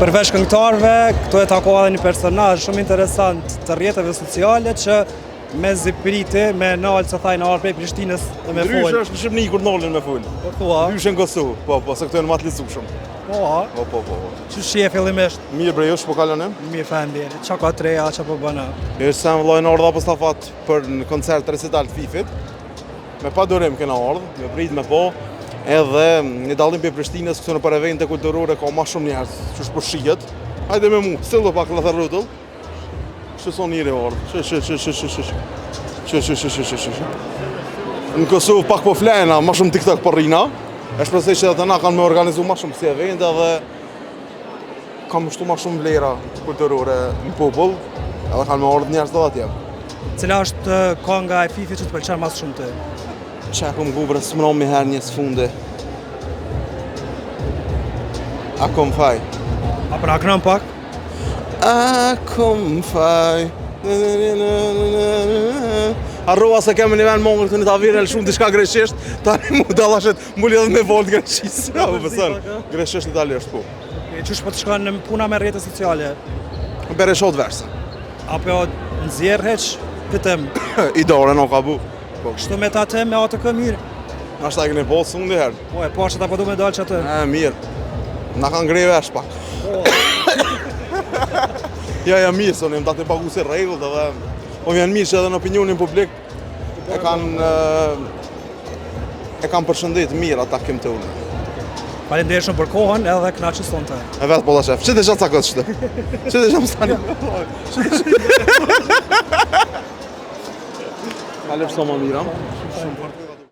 Përveç këngëtarëve, këtu e takova edhe një personazh shumë interesant të rrjeteve sociale që me zipriti, me nalë që thajnë arë prej Prishtinës dhe me folë. Ndryshe është në Shqipni kur nalën me folë. Po thua? Ndryshe në Kosovë, po, se këtu e në matë licu shumë. Po, ha? Po. Që shie fillimisht? Mirë bre, jo shpo kalonim? Mirë fendjeri, qa ka treja, qa po bëna? Është se më lojnë ardha për stafat për në koncert recital të Fifit. Me pa dorim kena ardhë, me prit me po. Edhe një dallim për Prishtinës, këtu në për evente kulturore ka ma shumë njerës, që është për shijet. Hajde me mu, stilë pak në thërrutull. Që son njëri ardhë, Në Kosovë pak po flena, ma shumë TikTok për rina. E shpresoj që edhe na kanë me organizu ma shumë si evente dhe kam shtu ma shumë vlera kulturore në popull, edhe kanë me ardhë njerës dhe atje. Cila është konga e Fifit që të pëlqen mas shumë të? Qa kom gubre së mëno mi her njës fundi. A kom faj. A pra kënëm pak? A kom faj. Arrova se kemi një vend mongër të një tavirel shumë t'i shka greqisht, tani mu dalashet mulli edhe me volt greqisht. Greqisht italisht, po. Qysh po të shkon në puna me rrjete sociale? Bere shot versa. Apo nëzjerë heq pëtëm? I dore në ka bu. Kështu me ta te me atë kë mirë? Ashtë ta i këni posë unë herë. Po e pashe ta po du me dalë që atë? Mirë. Na kanë grej vesh pak. Ja, mirë, sonë jem ta të pagu si regullët edhe... Po vjen mirë që edhe në opinionin publik e kanë përshëndet mirë ata kim të unë. Faleminderit shumë për kohën edhe kënaqësi sonte. E vetë po da shef, që të gjatë sa këtë qëtë? Që të gjatë stani? Kalep së më mira.